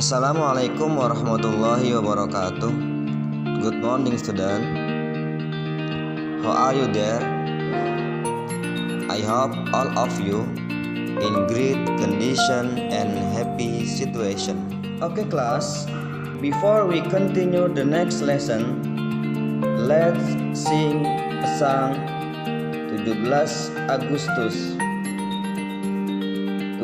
Assalamualaikum warahmatullahi wabarakatuh. Good morning, student. How are you there? I hope all of you in great condition and happy situation. Okay, class. Before we continue the next lesson, let's sing a song 17 Agustus.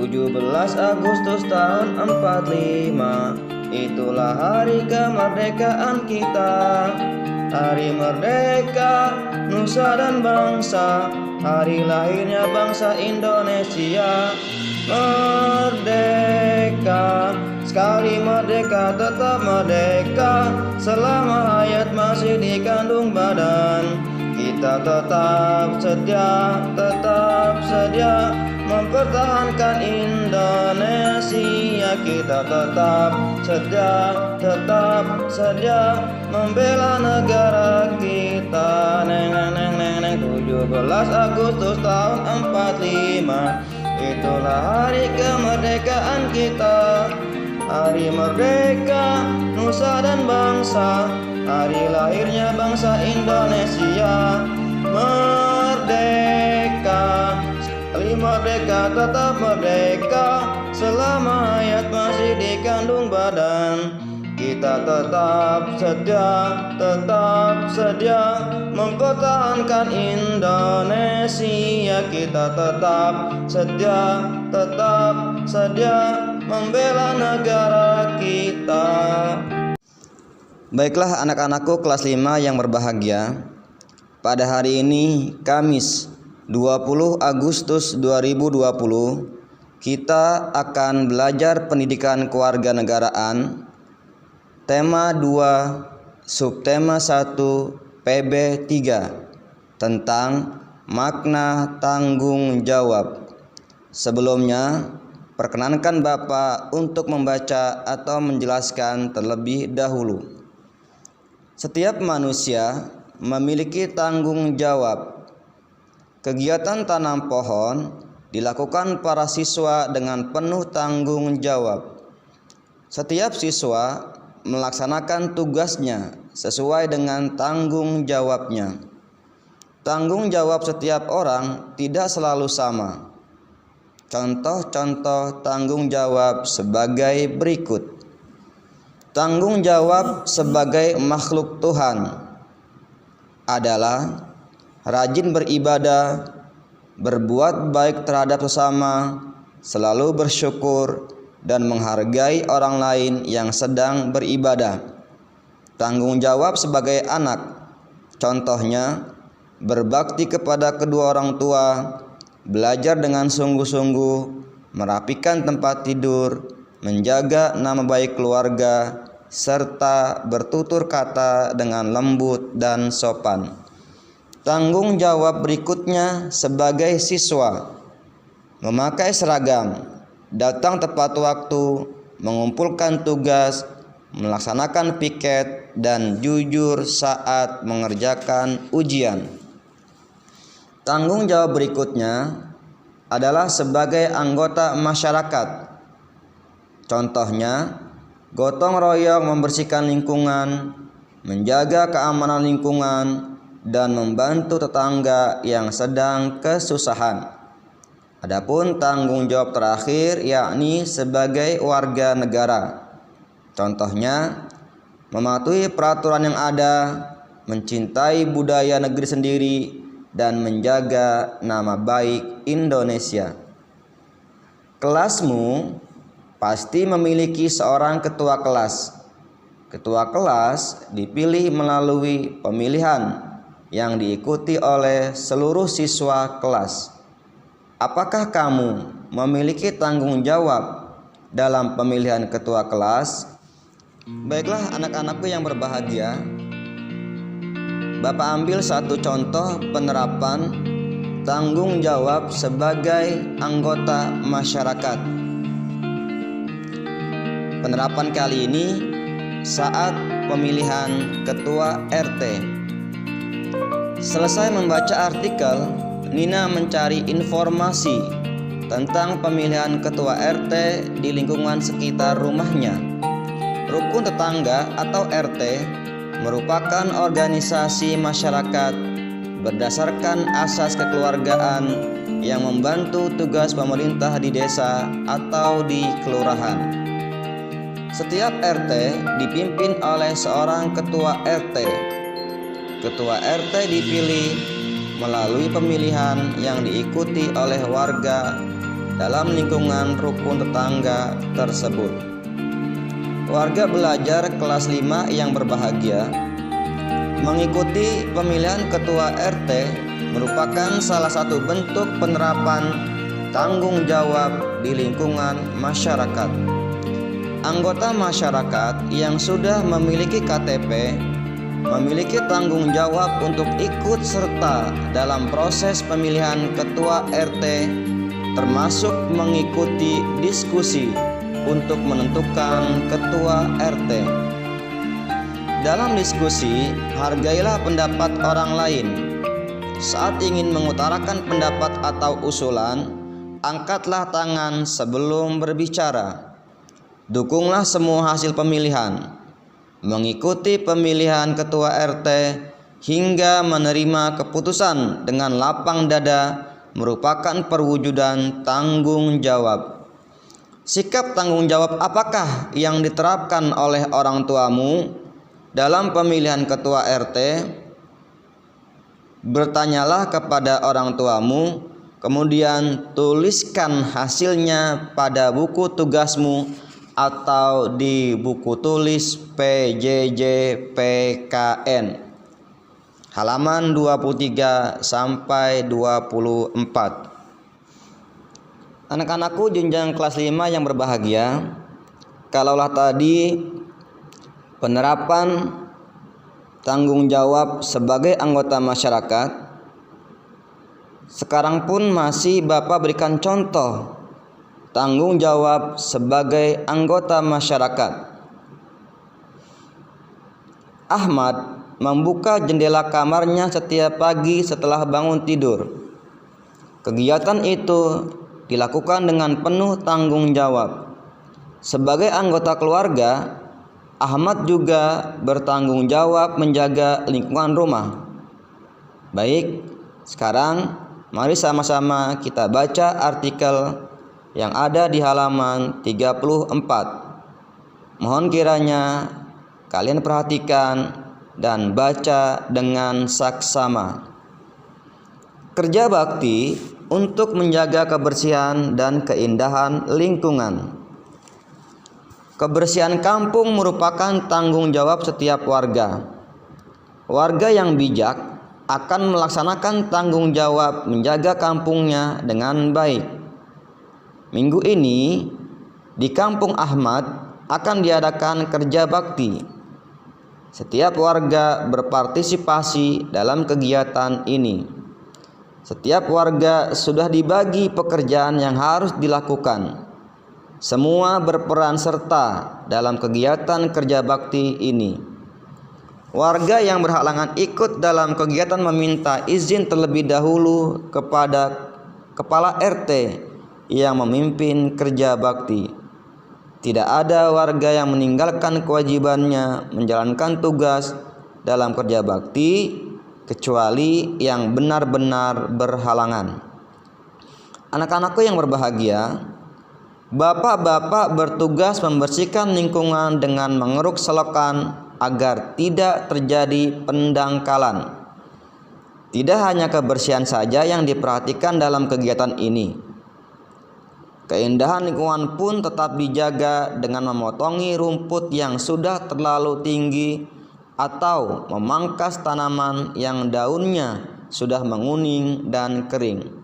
17 Agustus tahun 45, itulah hari kemerdekaan kita. Hari merdeka, nusa dan bangsa, hari lahirnya bangsa Indonesia. Merdeka, sekali merdeka tetap merdeka, selama hayat masih dikandung badan. Kita tetap sedia mempertahankan Indonesia. Kita tetap sedia membela negara kita. 17 Agustus tahun 45, itulah hari kemerdekaan kita. Hari merdeka, nusa dan bangsa, hari lahirnya bangsa Indonesia. Merdeka, sekali merdeka tetap merdeka, selama hayat masih dikandung badan. Kita tetap sedia mempertahankan Indonesia. Kita tetap sedia membela negara kita. Baiklah anak-anakku kelas 5 yang berbahagia. Pada hari ini Kamis 20 Agustus 2020, kita akan belajar pendidikan kewarganegaraan tema 2 subtema 1 PB 3 tentang makna tanggung jawab. Sebelumnya, perkenankan Bapak untuk membaca atau menjelaskan terlebih dahulu. Setiap manusia memiliki tanggung jawab. Kegiatan tanam pohon dilakukan para siswa dengan penuh tanggung jawab. Setiap siswa melaksanakan tugasnya sesuai dengan tanggung jawabnya. Tanggung jawab setiap orang tidak selalu sama. Contoh-contoh tanggung jawab sebagai berikut. Tanggung jawab sebagai makhluk Tuhan adalah rajin beribadah, berbuat baik terhadap sesama, selalu bersyukur, dan menghargai orang lain yang sedang beribadah. Tanggung jawab sebagai anak, contohnya berbakti kepada kedua orang tua, belajar dengan sungguh-sungguh, merapikan tempat tidur, menjaga nama baik keluarga, serta bertutur kata dengan lembut dan sopan. Tanggung jawab berikutnya sebagai siswa, memakai seragam, datang tepat waktu, mengumpulkan tugas, melaksanakan piket, dan jujur saat mengerjakan ujian. Tanggung jawab berikutnya adalah sebagai anggota masyarakat. Contohnya, gotong royong membersihkan lingkungan, menjaga keamanan lingkungan, dan membantu tetangga yang sedang kesusahan. Adapun tanggung jawab terakhir yakni sebagai warga negara. Contohnya, mematuhi peraturan yang ada, mencintai budaya negeri sendiri, dan menjaga nama baik Indonesia. Kelasmu pasti memiliki seorang ketua kelas. Ketua kelas dipilih melalui pemilihan yang diikuti oleh seluruh siswa kelas. Apakah kamu memiliki tanggung jawab dalam pemilihan ketua kelas? Baiklah anak-anakku yang berbahagia, Bapak ambil satu contoh penerapan tanggung jawab sebagai anggota masyarakat. Penerapan kali ini saat pemilihan ketua RT. Selesai membaca artikel, Nina mencari informasi tentang pemilihan ketua RT di lingkungan sekitar rumahnya. Rukun tetangga atau RT merupakan organisasi masyarakat berdasarkan asas kekeluargaan yang membantu tugas pemerintah di desa atau di kelurahan. Setiap RT dipimpin oleh seorang ketua RT. Ketua RT dipilih melalui pemilihan yang diikuti oleh warga dalam lingkungan rukun tetangga tersebut. Warga belajar kelas 5 yang berbahagia. Mengikuti pemilihan ketua RT merupakan salah satu bentuk penerapan tanggung jawab di lingkungan masyarakat. Anggota masyarakat yang sudah memiliki KTP memiliki tanggung jawab untuk ikut serta dalam proses pemilihan ketua RT, termasuk mengikuti diskusi untuk menentukan ketua RT. Dalam diskusi, hargailah pendapat orang lain. Saat ingin mengutarakan pendapat atau usulan, angkatlah tangan sebelum berbicara. Dukunglah semua hasil pemilihan. Mengikuti pemilihan ketua RT hingga menerima keputusan dengan lapang dada merupakan perwujudan tanggung jawab. Sikap tanggung jawab apakah yang diterapkan oleh orang tuamu dalam pemilihan ketua RT? Bertanyalah kepada orang tuamu, kemudian tuliskan hasilnya pada buku tugasmu atau di buku tulis PJJ PKN halaman 23 sampai 24. Anak-anakku jenjang kelas 5 yang berbahagia, kalaulah tadi penerapan tanggung jawab sebagai anggota masyarakat, sekarang pun masih Bapak berikan contoh tanggung jawab sebagai anggota masyarakat. Ahmad membuka jendela kamarnya setiap pagi setelah bangun tidur. Kegiatan itu dilakukan dengan penuh tanggung jawab. Sebagai anggota keluarga, Ahmad juga bertanggung jawab menjaga lingkungan rumah. Baik, sekarang mari sama-sama kita baca artikel yang ada di halaman 34. Mohon kiranya kalian perhatikan dan baca dengan saksama. Kerja bakti untuk menjaga kebersihan dan keindahan lingkungan. Kebersihan kampung merupakan tanggung jawab setiap warga. Warga yang bijak akan melaksanakan tanggung jawab menjaga kampungnya dengan baik. Minggu ini di Kampung Ahmad akan diadakan kerja bakti. Setiap warga berpartisipasi dalam kegiatan ini. Setiap warga sudah dibagi pekerjaan yang harus dilakukan. Semua berperan serta dalam kegiatan kerja bakti ini. Warga yang berhalangan ikut dalam kegiatan meminta izin terlebih dahulu kepada kepala RT yang memimpin kerja bakti. Tidak ada warga yang meninggalkan kewajibannya menjalankan tugas dalam kerja bakti kecuali yang benar-benar berhalangan. Anak-anakku yang berbahagia, bapak-bapak bertugas membersihkan lingkungan dengan mengeruk selokan agar tidak terjadi pendangkalan. Tidak hanya kebersihan saja yang diperhatikan dalam kegiatan ini. Keindahan lingkungan pun tetap dijaga dengan memotongi rumput yang sudah terlalu tinggi atau memangkas tanaman yang daunnya sudah menguning dan kering.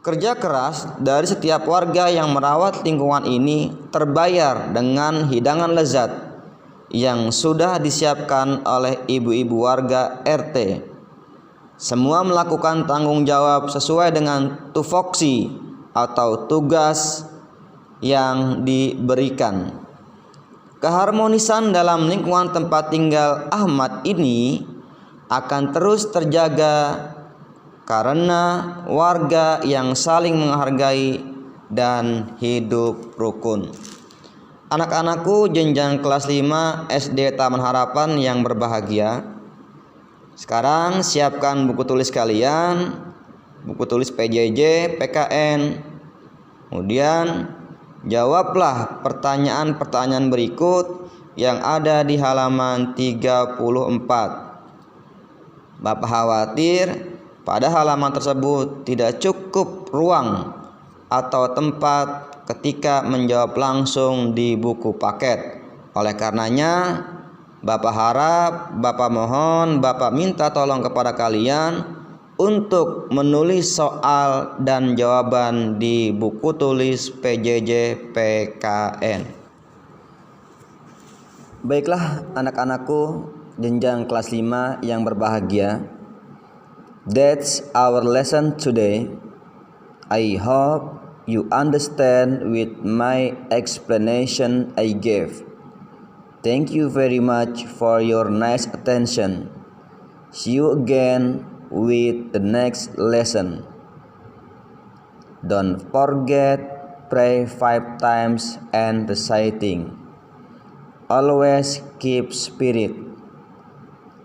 Kerja keras dari setiap warga yang merawat lingkungan ini terbayar dengan hidangan lezat yang sudah disiapkan oleh ibu-ibu warga RT. Semua melakukan tanggung jawab sesuai dengan tupoksi atau tugas yang diberikan. Keharmonisan dalam lingkungan tempat tinggal Ahmad ini akan terus terjaga karena warga yang saling menghargai dan hidup rukun. Anak-anakku jenjang kelas 5 SD Taman Harapan yang berbahagia, sekarang siapkan buku tulis kalian, buku tulis PJJ, PKN. Kemudian jawablah pertanyaan-pertanyaan berikut yang ada di halaman 34. Bapak khawatir pada halaman tersebut tidak cukup ruang atau tempat ketika menjawab langsung di buku paket. Oleh karenanya, Bapak harap, Bapak mohon, Bapak minta tolong kepada kalian untuk menulis soal dan jawaban di buku tulis PJJ PKN. Baiklah anak-anakku jenjang kelas 5 yang berbahagia, that's our lesson today. I hope you understand with my explanation I gave. Thank you very much for your nice attention. See you again with the next lesson. Don't forget, pray 5 times and reciting. Always keep spirit.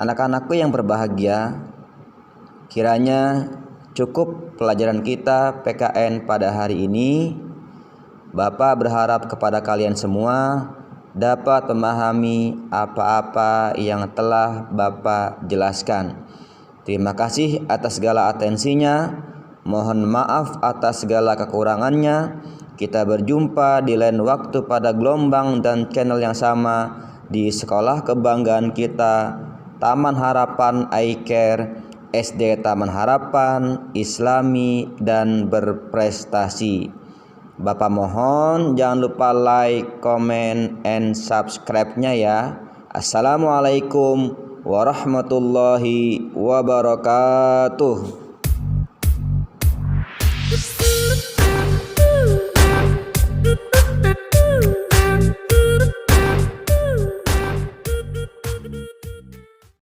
Anak-anakku yang berbahagia, kiranya cukup pelajaran kita PKN pada hari ini. Bapak berharap kepada kalian semua dapat memahami apa-apa yang telah Bapak jelaskan. Terima kasih atas segala atensinya. Mohon maaf atas segala kekurangannya. Kita berjumpa di lain waktu pada gelombang dan channel yang sama di sekolah kebanggaan kita, Taman Harapan iCare SD Taman Harapan, Islami dan berprestasi. Bapak mohon jangan lupa like, comment, and subscribe-nya ya. Assalamualaikum warahmatullahi wabarakatuh.